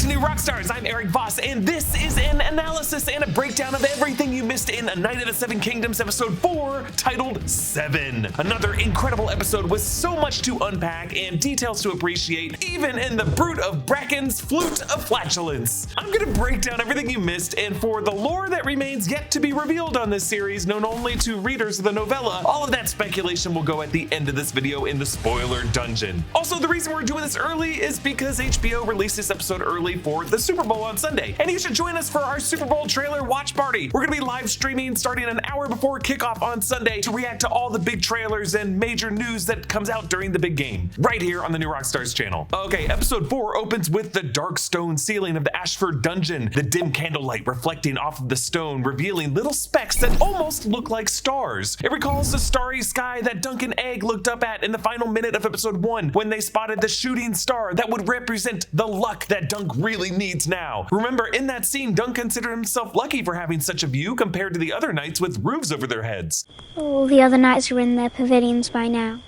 to New Rockstars. I'm Erik Voss, and this is an analysis and a breakdown of everything you missed in A Night of the Seven Kingdoms Episode 4, titled Seven. Another incredible episode with so much to unpack and details to appreciate, even in the brute of Bracken's flute of flatulence. I'm gonna break down everything you missed, and for the lore that remains yet to be revealed on this series, known only to readers of the novella, all of that speculation will go at the end of this video in the spoiler dungeon. Also, the reason we're doing this early is because HBO released this episode early for the Super Bowl on Sunday, and you should join us for our Super Bowl trailer watch party. We're gonna be live streaming starting an hour before kickoff on Sunday to react to all the big trailers and major news that comes out during the big game, right here on the New Rockstars channel. Okay, episode 4 opens with the dark stone ceiling of the Ashford dungeon, the dim candlelight reflecting off of the stone, revealing little specks that almost look like stars. It recalls the starry sky that Dunk and Egg looked up at in the final minute of episode 1 when they spotted the shooting star that would represent the luck that Dunk really needs now. Remember, in that scene, Dunk considered himself lucky for having such a view compared to the other knights with roofs over their heads. All the other knights are in their pavilions by now,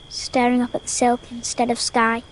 staring up at the silk instead of sky.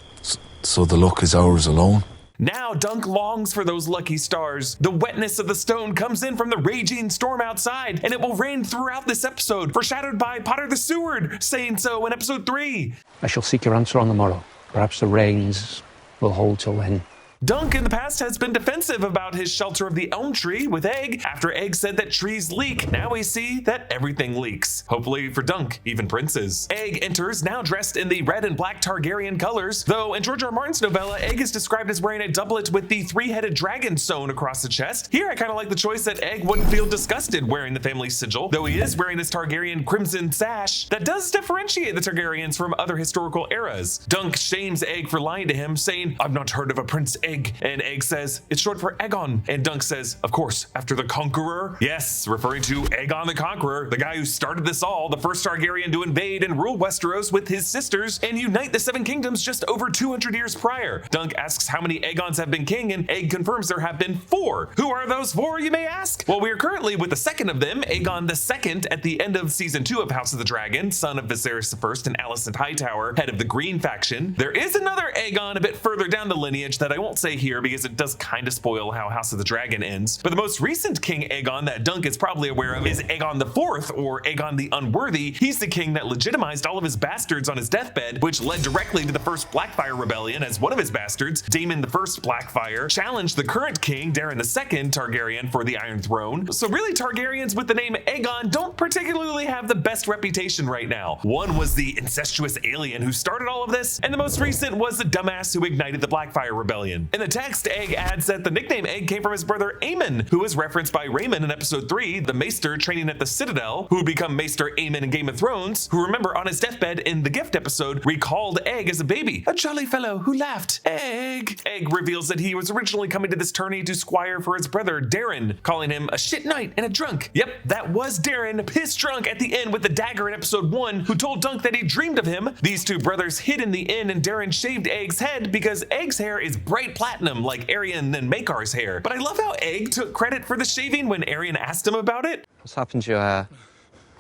So the luck is ours alone? Now Dunk longs for those lucky stars. The wetness of the stone comes in from the raging storm outside, and it will rain throughout this episode, foreshadowed by Potter the Seward saying so in episode 3. I shall seek your answer on the morrow. Perhaps the rains will hold till then. Dunk in the past has been defensive about his shelter of the elm tree with Egg after Egg said that trees leak. Now we see that everything leaks. Hopefully for Dunk, even princes. Egg enters, now dressed in the red and black Targaryen colors, though in George R. R. Martin's novella, Egg is described as wearing a doublet with the three-headed dragon sewn across the chest. Here I kind of like the choice that Egg wouldn't feel disgusted wearing the family sigil, though he is wearing his Targaryen crimson sash that does differentiate the Targaryens from other historical eras. Dunk shames Egg for lying to him, saying, "I've not heard of a Prince Egg." And Egg says, "It's short for Aegon." And Dunk says, "Of course, after the Conqueror." Yes, referring to Aegon the Conqueror, the guy who started this all, the first Targaryen to invade and rule Westeros with his sisters and unite the Seven Kingdoms just over 200 years prior. Dunk asks how many Aegons have been king, and Egg confirms there have been 4. Who are those 4, you may ask? Well, we are currently with the second of them, Aegon II, at the end of season 2 of House of the Dragon, son of Viserys I and Alicent Hightower, head of the Green faction. There is another Aegon a bit further down the lineage that I won't say here because it does kind of spoil how House of the Dragon ends. But the most recent King Aegon that Dunk is probably aware of is Aegon IV, or Aegon the Unworthy. He's the king that legitimized all of his bastards on his deathbed, which led directly to the first Blackfire Rebellion, as one of his bastards, Daemon I Blackfire, challenged the current king, Daeron II Targaryen, for the Iron Throne. So really, Targaryens with the name Aegon don't particularly have the best reputation right now. One was the incestuous alien who started all of this, and the most recent was the dumbass who ignited the Blackfire Rebellion. In the text, Egg adds that the nickname Egg came from his brother Aemon, who was referenced by Raymun in episode 3, the Maester training at the Citadel, who would become Maester Aemon in Game of Thrones, who, remember, on his deathbed in the Gift episode, recalled Egg as a baby, a jolly fellow who laughed. Egg. Egg reveals that he was originally coming to this tourney to squire for his brother Daeron, calling him a shit knight and a drunk. Yep, that was Daeron, pissed drunk at the end with the dagger in episode 1, who told Dunk that he dreamed of him. These two brothers hid in the inn, and Daeron shaved Egg's head because Egg's hair is bright platinum like Aerion and Maekar's hair. But I love how Egg took credit for the shaving when Aerion asked him about it. What's happened to your hair?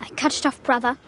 I cut it off, brother.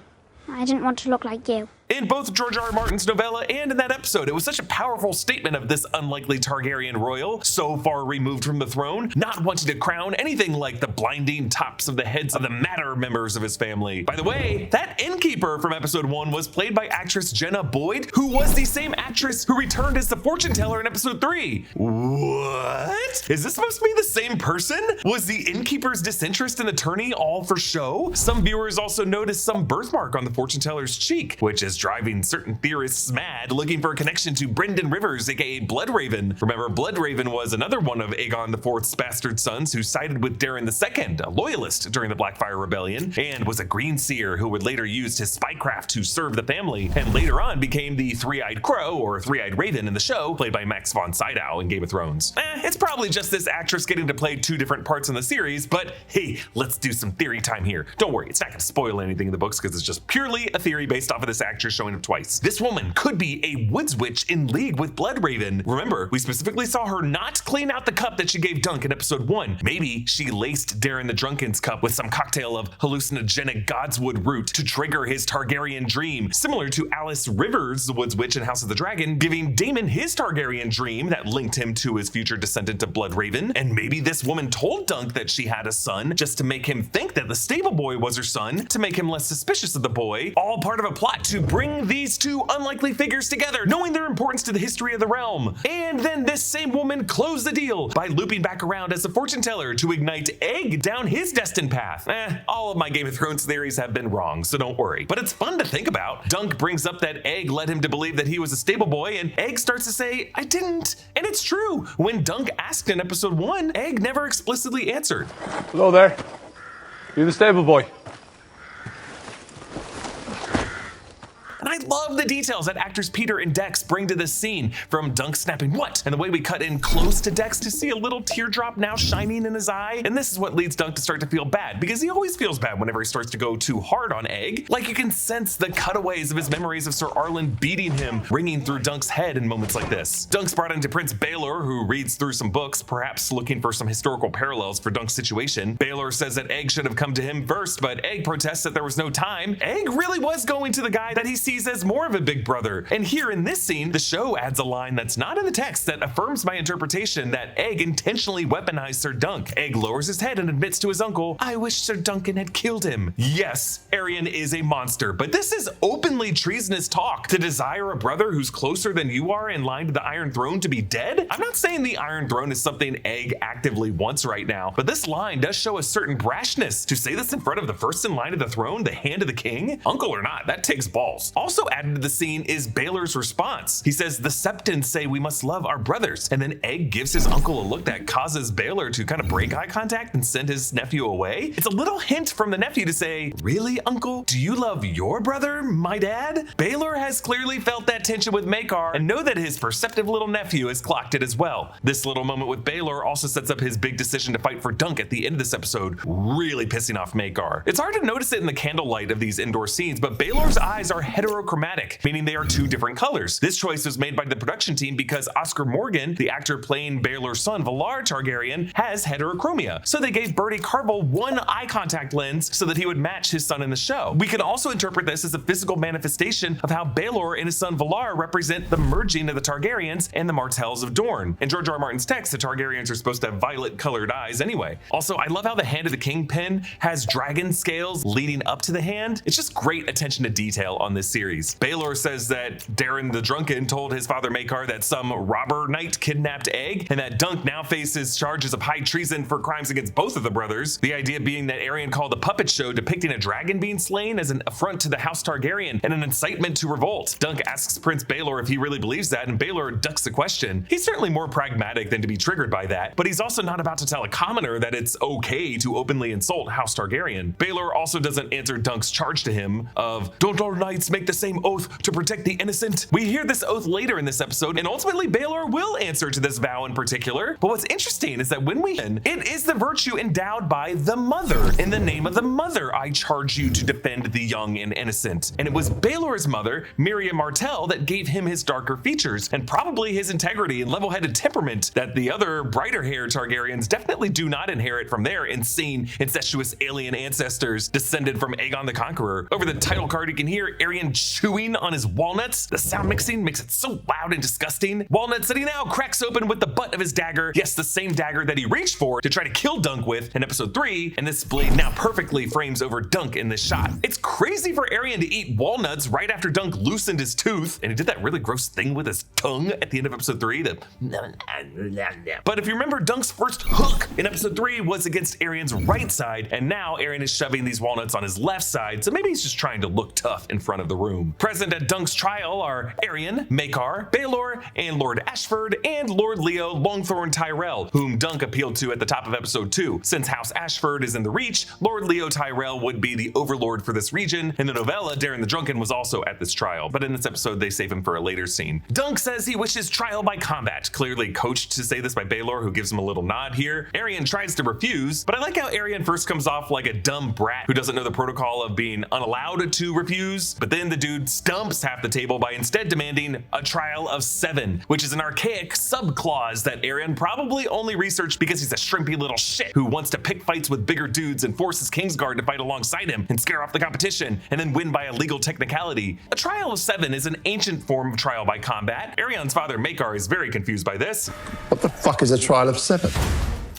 I didn't want to look like you. In both George R. R. Martin's novella and in that episode, it was such a powerful statement of this unlikely Targaryen royal, so far removed from the throne, not wanting to crown anything like the blinding tops of the heads of the Matter members of his family. By the way, that Innkeeper from episode 1 was played by actress Jenna Boyd, who was the same actress who returned as the fortune teller in episode 3. What? Is this supposed to be the same person? Was the Innkeeper's disinterest in the tourney all for show? Some viewers also noticed some birthmark on the fortune teller's cheek, which is driving certain theorists mad, looking for a connection to Brynden Rivers, aka Bloodraven. Remember, Bloodraven was another one of Aegon IV's bastard sons who sided with Daeron II, a loyalist during the Blackfire Rebellion, and was a green seer who would later use his spycraft to serve the family, and later on became the Three-Eyed Crow, or Three-Eyed Raven in the show, played by Max von Sydow in Game of Thrones. It's probably just this actress getting to play 2 different parts in the series, but hey, let's do some theory time here. Don't worry, it's not going to spoil anything in the books because it's just purely a theory based off of this actress picture showing up twice. This woman could be a woods witch in league with Bloodraven. Remember, we specifically saw her not clean out the cup that she gave Dunk in episode 1. Maybe she laced Daeron the Drunken's cup with some cocktail of hallucinogenic godswood root to trigger his Targaryen dream, similar to Alice Rivers, the woods witch in House of the Dragon, giving Daemon his Targaryen dream that linked him to his future descendant of Bloodraven. And maybe this woman told Dunk that she had a son just to make him think that the stable boy was her son, to make him less suspicious of the boy, all part of a plot to bring these two unlikely figures together, knowing their importance to the history of the realm. And then this same woman closed the deal by looping back around as a fortune teller to ignite Egg down his destined path. All of my Game of Thrones theories have been wrong, so don't worry. But it's fun to think about. Dunk brings up that Egg led him to believe that he was a stable boy, and Egg starts to say, I didn't. And it's true. When Dunk asked in episode 1, Egg never explicitly answered. Hello there. You the stable boy? And I love the details that actors Peter and Dex bring to this scene, from Dunk snapping what, and the way we cut in close to Dex to see a little teardrop now shining in his eye. And this is what leads Dunk to start to feel bad, because he always feels bad whenever he starts to go too hard on Egg. Like you can sense the cutaways of his memories of Sir Arlen beating him ringing through Dunk's head in moments like this. Dunk's brought into Prince Baelor, who reads through some books, perhaps looking for some historical parallels for Dunk's situation. Baelor says that Egg should have come to him first, but Egg protests that there was no time. Egg really was going to the guy that he sees as more of a big brother. And here in this scene, the show adds a line that's not in the text that affirms my interpretation that Egg intentionally weaponized Sir Dunk. Egg lowers his head and admits to his uncle, I wish Sir Duncan had killed him. Yes, Aerion is a monster, but this is openly treasonous talk. To desire a brother who's closer than you are in line to the Iron Throne to be dead? I'm not saying the Iron Throne is something Egg actively wants right now, but this line does show a certain brashness. To say this in front of the first in line of the throne, the hand of the king? Uncle or not, that takes balls. Also added to the scene is Baelor's response. He says, the Septons say we must love our brothers. And then Egg gives his uncle a look that causes Baelor to kind of break eye contact and send his nephew away. It's a little hint from the nephew to say, really, uncle? Do you love your brother, my dad? Baelor has clearly felt that tension with Maekar and know that his perceptive little nephew has clocked it as well. This little moment with Baelor also sets up his big decision to fight for Dunk at the end of this episode, really pissing off Maekar. It's hard to notice it in the candlelight of these indoor scenes, but Baelor's eyes are heterochromatic, meaning they are two different colors. This choice was made by the production team because Oscar Morgan, the actor playing Baelor's son, Valar Targaryen, has heterochromia. So they gave Bertie Carvel one eye contact lens so that he would match his son in the show. We can also interpret this as a physical manifestation of how Baelor and his son Valar represent the merging of the Targaryens and the Martells of Dorne. In George R. R. Martin's text, the Targaryens are supposed to have violet colored eyes anyway. Also, I love how the hand of the king pin has dragon scales leading up to the hand. It's just great attention to detail on this series. Baelor says that Daeron the Drunken told his father Maekar that some robber knight kidnapped Egg, and that Dunk now faces charges of high treason for crimes against both of the brothers. The idea being that Aerion called the puppet show depicting a dragon being slain as an affront to the House Targaryen and an incitement to revolt. Dunk asks Prince Baelor if he really believes that, and Baelor ducks the question. He's certainly more pragmatic than to be triggered by that, but he's also not about to tell a commoner that it's okay to openly insult House Targaryen. Baelor also doesn't answer Dunk's charge to him of, don't all knights make the same oath to protect the innocent? We hear this oath later in this episode, and ultimately Baelor will answer to this vow in particular. But what's interesting is that when we win, it is the virtue endowed by the mother. In the name of the mother, I charge you to defend the young and innocent. And it was Baelor's mother, Miriam Martell, that gave him his darker features, and probably his integrity and level-headed temperament that the other brighter-haired Targaryens definitely do not inherit from their insane, incestuous alien ancestors descended from Aegon the Conqueror. Over the title card, you can hear Aerion chewing on his walnuts. The sound mixing makes it so loud and disgusting. Walnuts that he now cracks open with the butt of his dagger. Yes, the same dagger that he reached for to try to kill Dunk with in episode 3, and this blade now perfectly frames over Dunk in this shot. It's crazy for Aerion to eat walnuts right after Dunk loosened his tooth, and he did that really gross thing with his tongue at the end of episode 3. But if you remember, Dunk's first hook in episode 3 was against Aerion's right side, and now Aerion is shoving these walnuts on his left side, so maybe he's just trying to look tough in front of the room. Present at Dunk's trial are Aerion, Maekar, Baelor, and Lord Ashford, and Lord Leo Longthorn Tyrell, whom Dunk appealed to at the top of episode 2. Since House Ashford is in the Reach, Lord Leo Tyrell would be the overlord for this region. In the novella, Daeron the Drunken was also at this trial, but in this episode they save him for a later scene. Dunk says he wishes trial by combat, clearly coached to say this by Baelor, who gives him a little nod here. Aerion tries to refuse, but I like how Aerion first comes off like a dumb brat who doesn't know the protocol of being unallowed to refuse, but then the dude dude stumps half the table by instead demanding a trial of 7, which is an archaic subclause that Aerion probably only researched because he's a shrimpy little shit who wants to pick fights with bigger dudes and force his Kingsguard to fight alongside him and scare off the competition and then win by a legal technicality. A trial of 7 is an ancient form of trial by combat. Aerion's father Maekar is very confused by this. What the fuck is a trial of 7?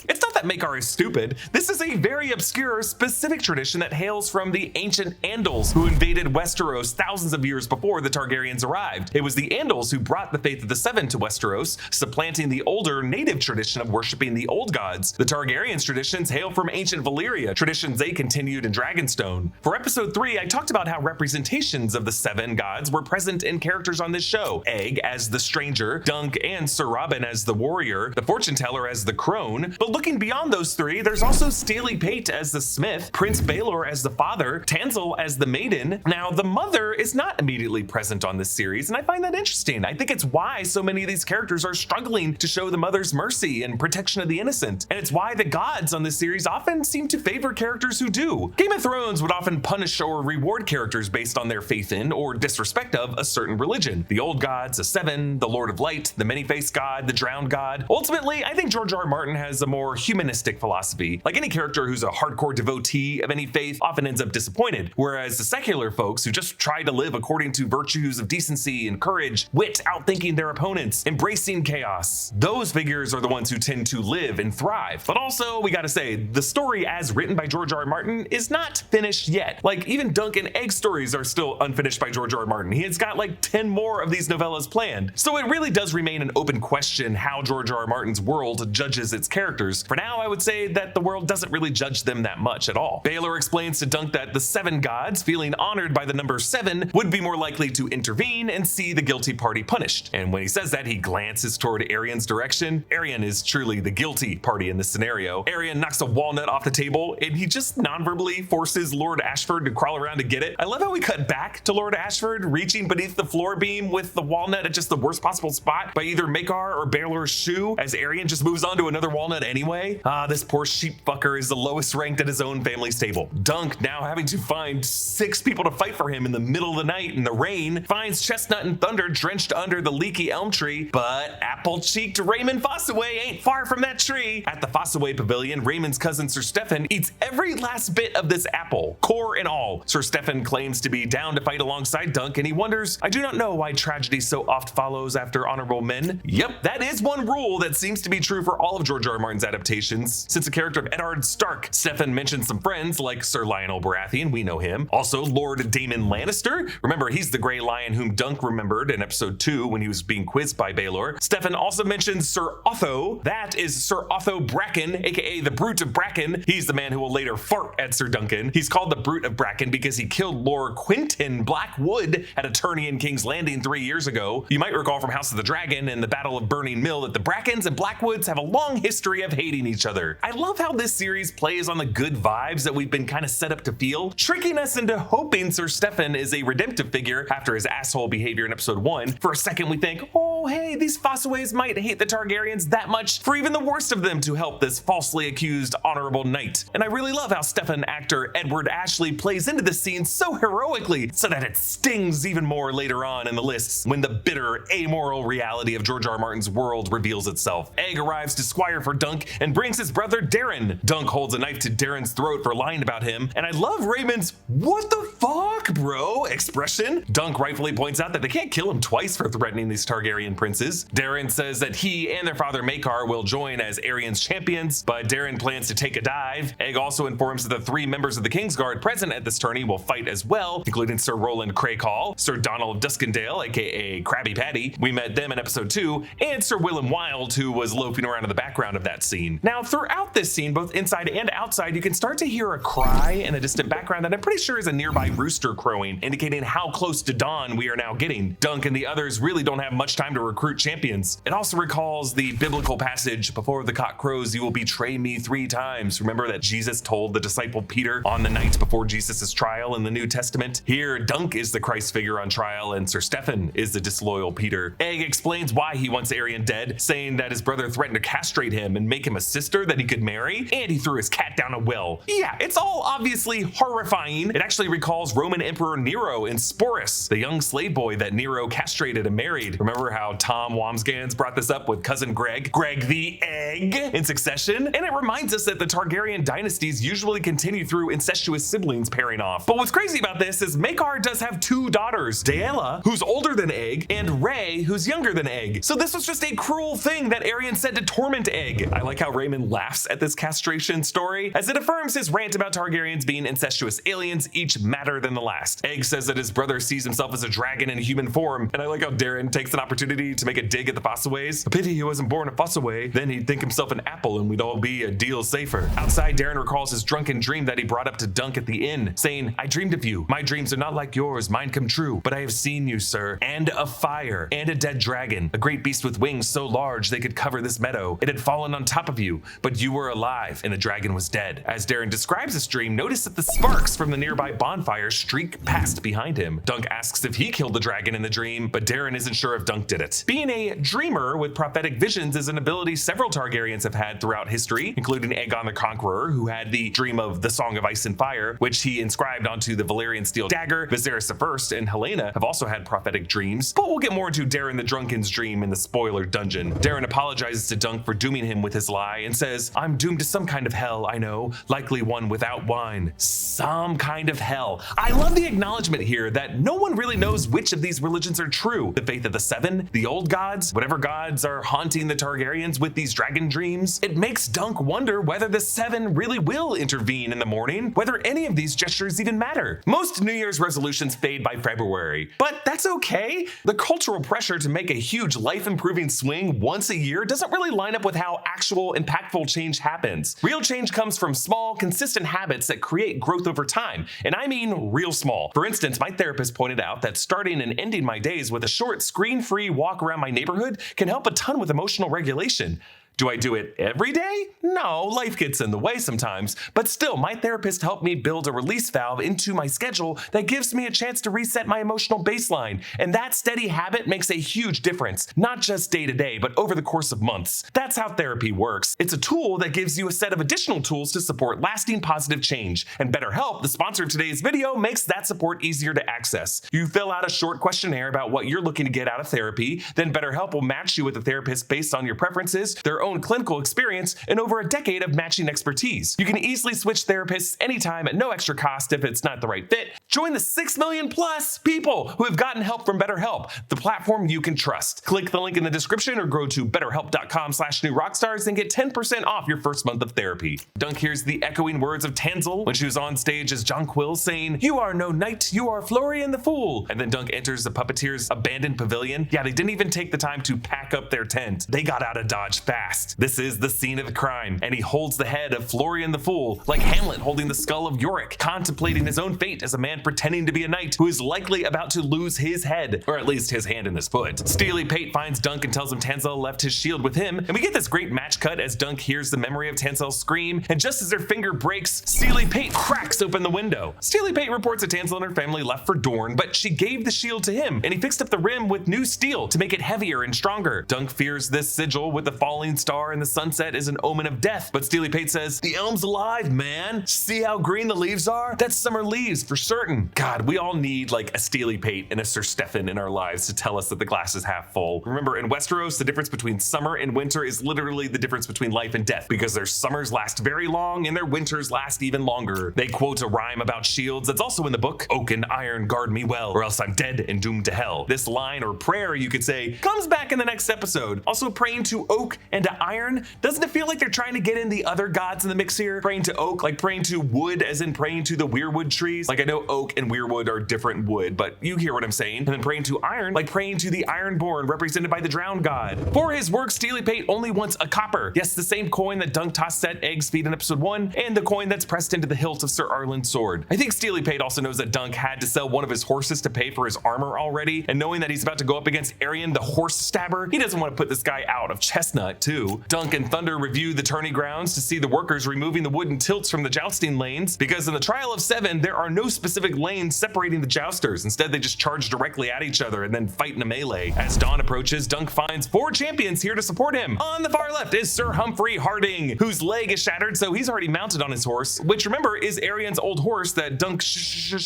It's not that Maekar is stupid. This is a very obscure, specific tradition that hails from the ancient Andals who invaded Westeros thousands of years before the Targaryens arrived. It was the Andals who brought the faith of the Seven to Westeros, supplanting the older native tradition of worshipping the old gods. The Targaryens' traditions hail from ancient Valyria, traditions they continued in Dragonstone. For episode 3, I talked about how representations of the 7 gods were present in characters on this show. Egg as the stranger, Dunk and Sir Robin as the warrior, the fortune teller as the crone. But looking beyond those 3, there's also Steely Pate as the smith, Prince Baelor as the father, Tansel as the maiden. Now, the mother is not immediately present on this series, and I find that interesting. I think it's why so many of these characters are struggling to show the mother's mercy and protection of the innocent, and it's why the gods on this series often seem to favor characters who do. Game of Thrones would often punish or reward characters based on their faith in or disrespect of a certain religion. The old gods, the 7, the Lord of Light, the many-faced god, the drowned god. Ultimately, I think George R. R. Martin has a more humanistic philosophy. Like any character who's a hardcore devotee of any faith often ends up disappointed, whereas the secular folks who just try to live according to virtues of decency and courage, wit, outthinking their opponents, embracing chaos, those figures are the ones who tend to live and thrive. But also, we gotta say, the story as written by George R. R. Martin is not finished yet. Like, even Dunk and Egg stories are still unfinished by George R. R. Martin. He has got like 10 more of these novellas planned. So it really does remain an open question how George R. R. Martin's world judges its characters. For now, I would say that the world doesn't really judge them that much at all. Baelor explains to Dunk that the 7 gods, feeling honored by the number 7, would be more likely to intervene and see the guilty party punished. And when he says that, he glances toward Aerion's direction. Aerion is truly the guilty party in this scenario. Aerion knocks a walnut off the table, and he just non-verbally forces Lord Ashford to crawl around to get it. I love how we cut back to Lord Ashford reaching beneath the floor beam with the walnut at just the worst possible spot by either Maekar or Baelor's shoe, as Aerion just moves on to another walnut anyway. This poor sheep fucker is the lowest ranked at his own family's table. Dunk, now having to find 6 people to fight for him in the middle of the night in the rain, finds Chestnut and Thunder drenched under the leaky elm tree, but apple-cheeked Raymun Fossoway ain't far from that tree. At the Fossoway Pavilion, Raymun's cousin Sir Steffon eats every last bit of this apple, core and all. Sir Steffon claims to be down to fight alongside Dunk, and he wonders, I do not know why tragedy so oft follows after honorable men. Yep, that is one rule that seems to be true for all of George R. R. Martin's adaptations. Since the character of Eddard Stark, Steffon mentions some friends like Sir Lionel Baratheon, we know him. Also, Lord Daemon Lannister. Remember, he's the Grey Lion whom Dunk remembered in episode 2 when he was being quizzed by Baelor. Steffon also mentions Sir Otho. That is Sir Otho Bracken, aka the Brute of Bracken. He's the man who will later fart at Sir Duncan. He's called the Brute of Bracken because he killed Lord Quentin Blackwood at a tourney in King's Landing 3 years ago. You might recall from House of the Dragon and the Battle of Burning Mill that the Brackens and Blackwoods have a long history of hating each other. I love how this series plays on the good vibes that we've been kind of set up to feel, tricking us into hoping Sir Steffon is a redemptive figure after his asshole behavior in episode 1. For a second we think, oh hey, these Fossoways might hate the Targaryens that much for even the worst of them to help this falsely accused honorable knight. And I really love how Steffon actor Edward Ashley plays into this scene so heroically so that it stings even more later on in the lists when the bitter, amoral reality of George R. R. Martin's world reveals itself. Egg arrives to squire for Dunk and brings his brother Daeron. Dunk holds a knife to Daeron's throat for lying about him, and I love Raymun's "what the fuck, bro" expression. Dunk rightfully points out that they can't kill him twice for threatening these Targaryen princes. Daeron says that he and their father Maekar will join as Aerion's champions, but Daeron plans to take a dive. Egg also informs that the 3 members of the Kingsguard present at this tourney will fight as well, including Sir Roland Craycall, Sir Donald Duskendale, aka Krabby Patty, we met them in episode 2, and Sir Willem Wild, who was loafing around in the background of that scene. Now, throughout this scene, both inside and outside, you can start to hear a cry in the distant background that I'm pretty sure is a nearby rooster crowing, indicating how close to dawn we are now getting. Dunk and the others really don't have much time to recruit champions. It also recalls the biblical passage, "Before the cock crows, you will betray me 3 times." Remember that Jesus told the disciple Peter on the night before Jesus' trial in the New Testament? Here, Dunk is the Christ figure on trial, and Sir Steffon is the disloyal Peter. Egg explains why he wants Aerion dead, saying that his brother threatened to castrate him and make him a sister that he could marry, and he threw his cat down a well. Yeah, it's all obviously horrifying. It actually recalls Roman Emperor Nero in Sporus, the young slave boy that Nero castrated and married. Remember how Tom Wamsgans brought this up with cousin Greg the Egg, in Succession? And it reminds us that the Targaryen dynasties usually continue through incestuous siblings pairing off. But what's crazy about this is Maekar does have 2 daughters, Daela, who's older than Egg, and Ray, who's younger than Egg. So this was just a cruel thing that Aerion said to torment Egg. I like how Raymun laughs at this castration story, as it affirms his rant about Targaryens being incestuous aliens, each madder than the last. Egg says that his brother sees himself as a dragon in human form, and I like how Daeron takes an opportunity to make a dig at the Fossoways. A pity he wasn't born a Fossoway, then he'd think himself an apple and we'd all be a deal safer. Outside, Daeron recalls his drunken dream that he brought up to Dunk at the inn, saying, "I dreamed of you. My dreams are not like yours, mine come true, but I have seen you, sir, and a fire, and a dead dragon, a great beast with wings so large they could cover this meadow. It had fallen on top of you, but you were alive, and the dragon was dead." As Daeron describes this dream, notice that the sparks from the nearby bonfire streak past behind him. Dunk asks if he killed the dragon in the dream, but Daeron isn't sure if Dunk did it. Being a dreamer with prophetic visions is an ability several Targaryens have had throughout history, including Aegon the Conqueror, who had the dream of the Song of Ice and Fire, which he inscribed onto the Valyrian steel dagger. Viserys I and Helena have also had prophetic dreams, but we'll get more into Daeron the Drunken's dream in the spoiler dungeon. Daeron apologizes to Dunk for dooming him with his lie and says, "I'm doomed to some kind of hell, I know, likely one without wine." Some kind of hell. I love the acknowledgement here that no one really knows which of these religions are true. The faith of the Seven, the old gods, whatever gods are haunting the Targaryens with these dragon dreams. It makes Dunk wonder whether the Seven really will intervene in the morning, whether any of these gestures even matter. Most New Year's resolutions fade by February, but that's okay. The cultural pressure to make a huge life-improving swing once a year doesn't really line up with how actual impactful change happens. Real change comes from small, consistent habits that create growth over time, and I mean real small. For instance, my therapist pointed out that starting and ending my days with a short, screen-free walk around my neighborhood can help a ton with emotional regulation. Do I do it every day? No, life gets in the way sometimes, but still, my therapist helped me build a release valve into my schedule that gives me a chance to reset my emotional baseline, and that steady habit makes a huge difference, not just day to day, but over the course of months. That's how therapy works. It's a tool that gives you a set of additional tools to support lasting positive change, and BetterHelp, the sponsor of today's video, makes that support easier to access. You fill out a short questionnaire about what you're looking to get out of therapy, then BetterHelp will match you with a therapist based on your preferences, their own clinical experience, and over a decade of matching expertise. You can easily switch therapists anytime at no extra cost if it's not the right fit. Join the 6 million plus people who have gotten help from BetterHelp, the platform you can trust. Click the link in the description or go to betterhelp.com/newrockstars and get 10% off your first month of therapy. Dunk hears the echoing words of Tansel when she was on stage as Jonquil saying, "You are no knight, you are Florian the Fool." And then Dunk enters the puppeteer's abandoned pavilion. Yeah, they didn't even take the time to pack up their tent. They got out of Dodge fast. This is the scene of the crime, and he holds the head of Florian the Fool, like Hamlet holding the skull of Yorick, contemplating his own fate as a man pretending to be a knight who is likely about to lose his head, or at least his hand and his foot. Steely Pate finds Dunk and tells him Tansel left his shield with him, and we get this great match cut as Dunk hears the memory of Tansel's scream, and just as her finger breaks, Steely Pate cracks open the window. Steely Pate reports that Tansel and her family left for Dorne, but she gave the shield to him, and he fixed up the rim with new steel to make it heavier and stronger. Dunk fears this sigil with the falling star and the sunset is an omen of death, but Steely Pate says, "The elm's alive, man. See how green the leaves are? That's summer leaves for certain." God, we all need like a Steely Pate and a Sir Steffon in our lives to tell us that the glass is half full. Remember, in Westeros, the difference between summer and winter is literally the difference between life and death, because their summers last very long and their winters last even longer. They quote a rhyme about shields that's also in the book, "Oak and iron guard me well, or else I'm dead and doomed to hell." This line, or prayer you could say, comes back in the next episode. Also, praying to oak and to iron, doesn't it feel like they're trying to get in the other gods in the mix here? Praying to oak, like praying to wood as in praying to the weirwood trees. Like, I know oak and weirwood are different wood, but you hear what I'm saying. And then praying to iron, like praying to the ironborn represented by the drowned god. For his work, Steely Pate only wants a copper. Yes, the same coin that Dunk tossed at Egg's feet in episode 1, and the coin that's pressed into the hilt of Sir Arlen's sword. I think Steely Pate also knows that Dunk had to sell one of his horses to pay for his armor already, and knowing that he's about to go up against Aerion the horse stabber, he doesn't want to put this guy out of chestnut too. 2. Dunk and Thunder review the tourney grounds to see the workers removing the wooden tilts from the jousting lanes, because in the Trial of 7, there are no specific lanes separating the jousters. Instead, they just charge directly at each other and then fight in a melee. As dawn approaches, Dunk finds 4 champions here to support him. On the far left is Sir Humphrey Harding, whose leg is shattered, so he's already mounted on his horse, which remember is Arion's old horse that Dunk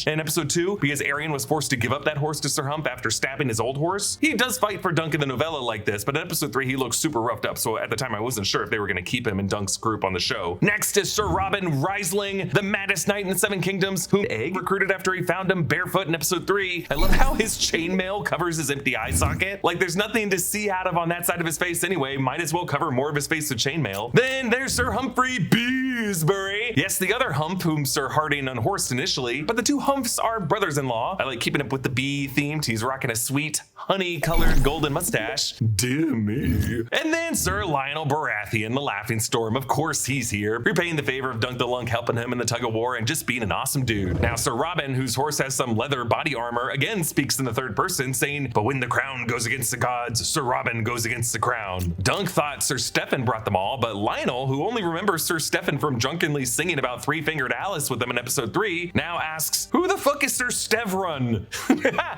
in episode 2, because Aerion was forced to give up that horse to Sir Hump after stabbing his old horse. He does fight for Dunk in the novella like this, but in episode 3 he looks super roughed up, so at the time I wasn't sure if they were going to keep him in Dunk's group on the show. Next is Sir Robin Riesling, the maddest knight in the Seven Kingdoms, whom Egg recruited after he found him barefoot in episode 3. I love how his chainmail covers his empty eye socket. Like there's nothing to see out of on that side of his face anyway, might as well cover more of his face with chainmail. Then there's Sir Humphrey Beesbury. Yes, the other Hump whom Sir Harding unhorsed initially, but the two Humps are brothers-in-law. I like keeping up with the bee themed. He's rocking a sweet honey-colored golden mustache. Dear me. And then Sir Lionel Baratheon, the Laughing Storm. Of course he's here, repaying the favor of Dunk the Lunk helping him in the tug of war and just being an awesome dude. Now Sir Robin, whose horse has some leather body armor, again speaks in the third person, saying, "But when the crown goes against the gods, Sir Robin goes against the crown." Dunk thought Sir Steffon brought them all, but Lionel, who only remembers Sir Steffon from drunkenly singing about Three-Fingered Alice with them in episode 3, now asks, "Who the fuck is Sir Stevron?"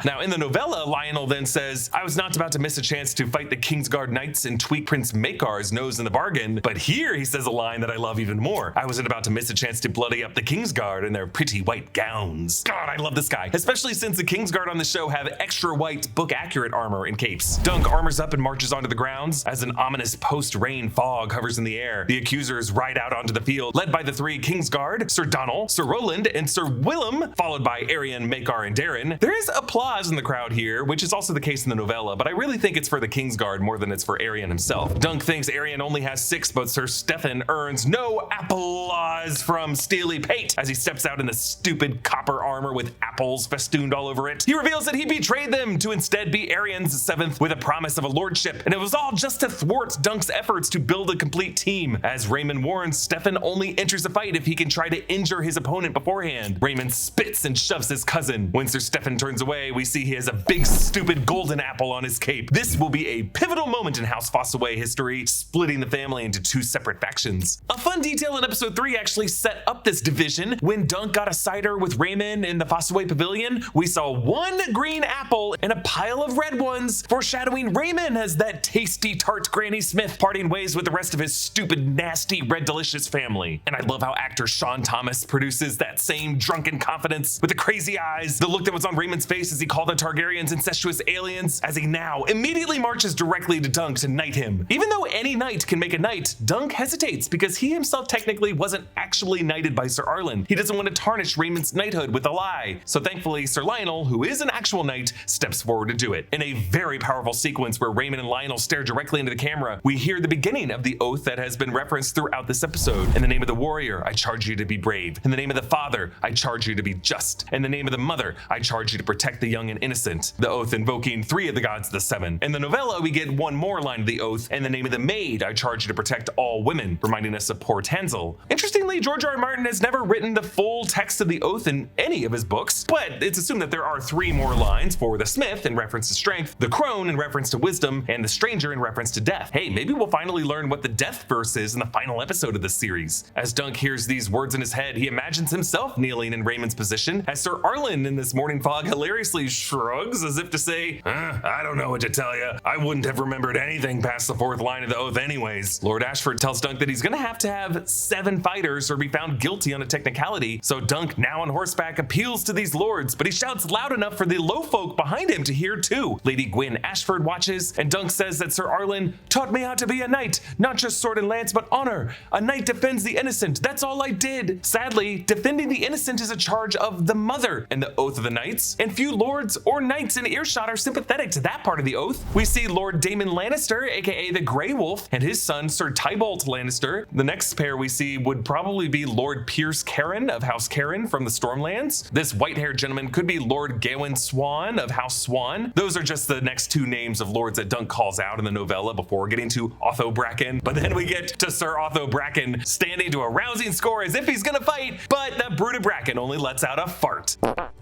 Now in the novella, Lionel then says, "I was not about to miss a chance to fight the Kingsguard Knights and tweak Prince Maekar's nose in the bargain, but here he says a line that I love even more. I wasn't about to miss a chance to bloody up the Kingsguard in their pretty white gowns." God, I love this guy, especially since the Kingsguard on the show have extra white, book-accurate armor and capes. Dunk armors up and marches onto the grounds as an ominous post-rain fog hovers in the air. The accusers ride out onto the field, led by the 3 Kingsguard, Sir Donal, Sir Roland, and Sir Willem, followed by Aerion, Maekar, and Daeron. There is applause in the crowd here, which is also the case in the novella, but I really think it's for the Kingsguard more than it's for Aerion himself. Dunk thinks Aerion only has 6, but Sir Steffon earns no applause from Steely Pate as he steps out in the stupid copper armor with apples festooned all over it. He reveals that he betrayed them to instead be Arion's 7th with a promise of a lordship, and it was all just to thwart Dunk's efforts to build a complete team. As Raymun warns, Steffon only enters the fight if he can try to injure his opponent beforehand. Raymun spits and shoves his cousin. When Sir Steffon turns away, we see he has a big stupid golden apple on his cape. This will be a pivotal moment in House Fossoway history, splitting the family into 2 separate factions. A fun detail in episode 3 actually set up this division. When Dunk got a cider with Raymun in the Fossoway pavilion, we saw 1 green apple and a pile of red ones, foreshadowing Raymun as that tasty tart Granny Smith parting ways with the rest of his stupid, nasty, red delicious family. And I love how actor Sean Thomas produces that same drunken confidence with the crazy eyes, the look that was on Raymun's face as he called the Targaryens incestuous aliens, as he now immediately marches directly to Dunk to knight him. Even though any knight can make a knight, Dunk hesitates because he himself technically wasn't actually knighted by Sir Arlen. He doesn't want to tarnish Raymun's knighthood with a lie. So thankfully, Sir Lionel, who is an actual knight, steps forward to do it. In a very powerful sequence where Raymun and Lionel stare directly into the camera, we hear the beginning of the oath that has been referenced throughout this episode. "In the name of the warrior, I charge you to be brave. In the name of the father, I charge you to be just. In the name of the mother, I charge you to protect the young and innocent." The oath invoking 3 of the gods of the 7. In the novella, we get one more line of the oath. "In the name of the maid, I charge you to protect all women," reminding us of poor Tanzel. Interestingly, George R. R. Martin has never written the full text of the oath in any of his books, but it's assumed that there are 3 more lines for the smith in reference to strength, the crone in reference to wisdom, and the stranger in reference to death. Hey, maybe we'll finally learn what the death verse is in the final episode of this series. As Dunk hears these words in his head, he imagines himself kneeling in Raymun's position, as Sir Arlen in this morning fog hilariously shrugs as if to say, I don't know what to tell you. I wouldn't have remembered anything past the 4th line of the oath anyways." Lord Ashford tells Dunk that he's gonna have to have 7 fighters or be found guilty on a technicality, so Dunk, now on horseback, appeals to these lords, but he shouts loud enough for the low folk behind him to hear too. Lady Gwyn Ashford watches, and Dunk says that Sir Arlen taught me how to be a knight, not just sword and lance, but honor. A knight defends the innocent, that's all I did. Sadly, defending the innocent is a charge of the mother in the Oath of the Knights, and few lords or knights in earshot are sympathetic to that part of the oath. We see Lord Daemon Lannister, aka the Grey Wolf, and his son Sir Tybalt Lannister. The next pair we see would probably be Lord Pierce Caron of House Caron from the Stormlands. This white-haired gentleman could be Lord Gawain Swan of House Swan. Those are just the next 2 names of lords that Dunk calls out in the novella before getting to Otho Bracken. But then we get to Sir Otho Bracken standing to a rousing score as if he's gonna fight, but the brood of Bracken only lets out a fart.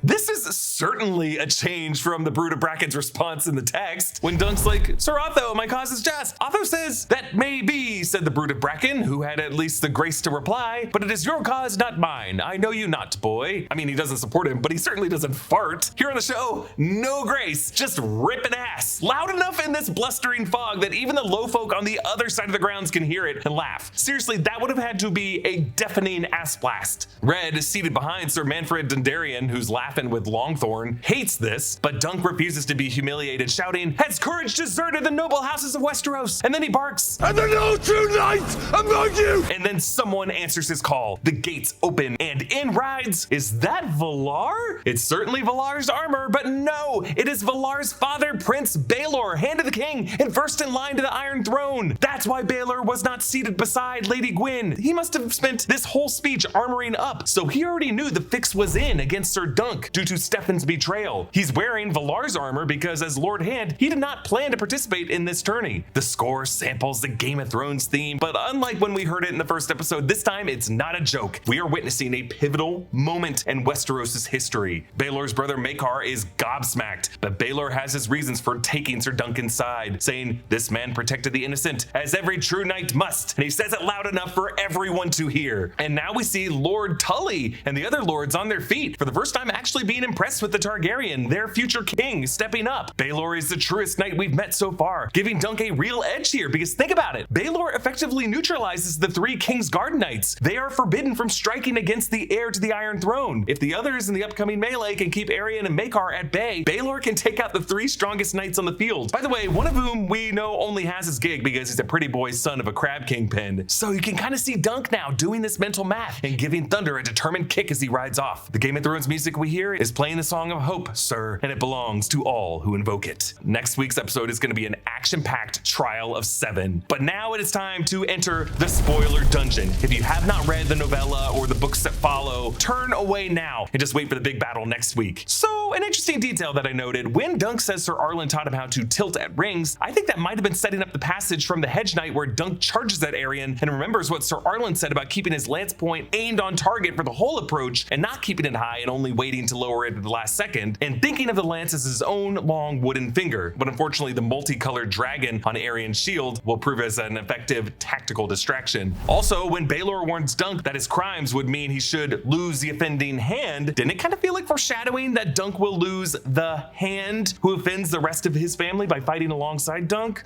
This is certainly a change from the Brood of Bracken's response in the text when Dunk's like, Sir Otho, my cause is just. Otho says, that may be, said the Brood of Bracken, who had at least the grace to reply, but it is your cause, not mine. I know you not, boy. I mean, he doesn't support him, but he certainly doesn't fart. Here on the show, no grace, just ripping ass. Loud enough in this blustering fog that even the low folk on the other side of the grounds can hear it and laugh. Seriously, that would have had to be a deafening ass blast. Red, seated behind Sir Manfred Dondarrion, who's laughing with Longthorn, hates this, but Dunk refuses to be humiliated, shouting, has courage deserted the noble houses of Westeros? And then he barks, and there are no true knights among you! And then someone answers his call. The gates open, and in rides, is that Valar? It's certainly Valar's armor, but no, it is Valar's father, Prince Baelor, Hand of the King, and first in line to the Iron Throne. That's why Baelor was not seated beside Lady Gwyn. He must have spent this whole speech armoring up, so he already knew the fix was in against Sir Dunk due to Steffon's betrayal. He's wearing Valar's armor because as Lord Hand, he did not plan to participate in this tourney. The score samples the Game of Thrones theme, but unlike when we heard it in the first episode, this time it's not a joke. We are witnessing a pivotal moment in Westeros' history. Baelor's brother Maekar is gobsmacked, but Baelor has his reasons for taking Sir Duncan's side, saying this man protected the innocent, as every true knight must, and he says it loud enough for everyone to hear. And now we see Lord Tully and the other lords on their feet, for the first time actually being impressed with the Targaryen, their future king, stepping up. Baelor is the truest knight we've met so far, giving Dunk a real edge here, because think about it, Baelor effectively neutralizes the 3 Kingsguard knights. They are forbidden from striking against the heir to the Iron Throne. If the others in the upcoming melee can keep Aerion and Maekar at bay, Baelor can take out the 3 strongest knights on the field. By the way, one of whom we know only has his gig because he's a pretty boy son of a crab kingpin. So you can kind of see Dunk now doing this mental math and giving Thunder a determined kick as he rides off. The Game of Thrones music we hear is playing the Song of Hope, sir, and it belongs to all who invoke it. Next week's episode is going to be an action-packed trial of 7. But now it is time to enter the spoiler dungeon. If you have not read the novella or the books that follow, turn away now and just wait for the big battle next week. So, an interesting detail that I noted, when Dunk says Sir Arlen taught him how to tilt at rings, I think that might have been setting up the passage from the Hedge Knight where Dunk charges at Aerion and remembers what Sir Arlen said about keeping his lance point aimed on target for the whole approach and not keeping it high and only waiting to lower it at the last second, and thinking of the lance as his own long wooden finger. But unfortunately, the multicolored dragon on Aerion's shield will prove as an effective tactical distraction. Also, when Baelor warns Dunk that his crimes would mean he should lose the offending hand, didn't it kind of feel like foreshadowing that Dunk will lose the hand who offends the rest of his family by fighting alongside Dunk?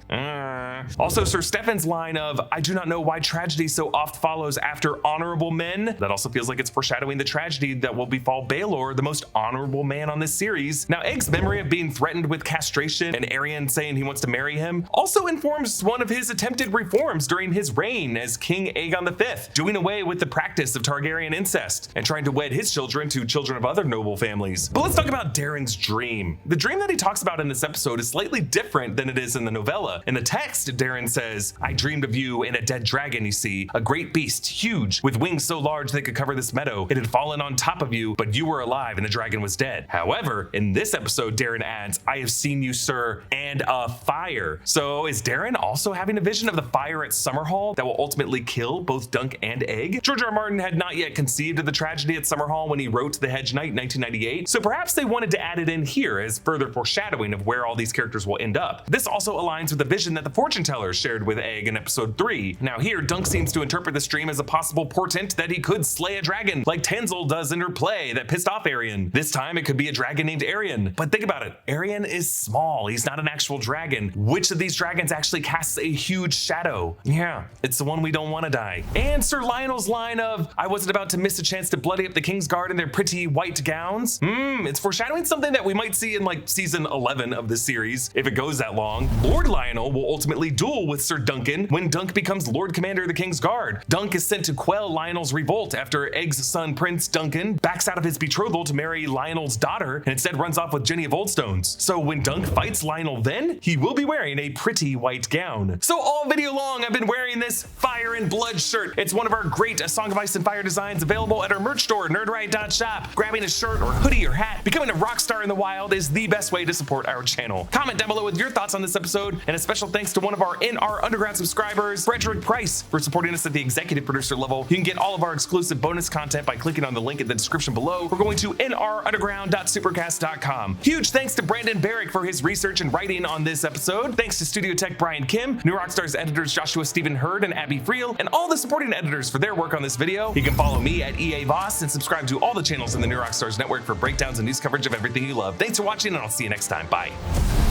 Also, Sir Steffon's line of, I do not know why tragedy so oft follows after honorable men, that also feels like it's foreshadowing the tragedy that will befall Baelor, the most honorable man on this series. Now, Egg's memory of being threatened with castration and Aerion saying he wants to marry him also informs one of his attempted reforms during his reign as King Aegon V, doing away with the practice of Targaryen incest and trying to wed his children to children of other noble families. But let's talk about Daeron's dream. The dream that he talks about in this episode is slightly different than it is in the novella. In the text, Daeron says, I dreamed of you and a dead dragon, you see, a great beast, huge, with wings so large they could cover this meadow. It had fallen on top of you, but you were alive and the dragon was dead. However, in this episode, Daeron adds, I have seen you, sir, and a fire. So is Daeron also having a vision of the fire at Summerhall that will ultimately kill both Dunk and Egg? George R. R. Martin had not yet conceived of the tragedy at Summerhall when he wrote The Hedge Knight in 1998, so perhaps they wanted to add it in here as further foreshadowing of where all these characters will end up. This also aligns with the vision that the fortune teller shared with Egg in episode 3. Now here, Dunk seems to interpret this dream as a possible portent that he could slay a dragon, like Tanzel does in her play that pissed off Aerion. This time it could be a dragon named Aerion. But think about it, Aerion is small, he's not an actual dragon. Which of these dragons actually casts a huge shadow? Yeah, it's the one we don't want to die. And Sir Lionel's line of, I wasn't about to miss a chance to bloody up the Kingsguard in their pretty white gowns. It's foreshadowing something that we might see in like season 11 of the series, if it goes that long. Lord Lionel will ultimately duel with Sir Duncan when Dunk becomes Lord Commander of the Kingsguard. Dunk is sent to quell Lionel's revolt after Egg's son Prince Duncan backs out of his betrothal to marry Lionel's daughter and instead runs off with Jenny of Oldstones. So when Dunk fights Lionel then, he will be wearing a pretty white gown. So all video long I've been wearing this Fire and Blood shirt. It's one of our great A Song of Ice and Fire designs available at our merch store, nerdright.shop. Grabbing a shirt or hoodie or hat, becoming Becoming a rock star in the wild is the best way to support our channel. Comment down below with your thoughts on this episode, and a special thanks to one of our NR Underground subscribers, Frederick Price, for supporting us at the executive producer level. You can get all of our exclusive bonus content by clicking on the link in the description below or going to nrunderground.supercast.com. Huge thanks to Brandon Barrick for his research and writing on this episode. Thanks to Studio Tech Brian Kim, New Rockstars editors Joshua Stephen Hurd and Abby Friel, and all the supporting editors for their work on this video. You can follow me at EA Voss and subscribe to all the channels in the New Rockstars network for breakdowns and news coverage of everything you love. Thanks for watching, and I'll see you next time. Bye.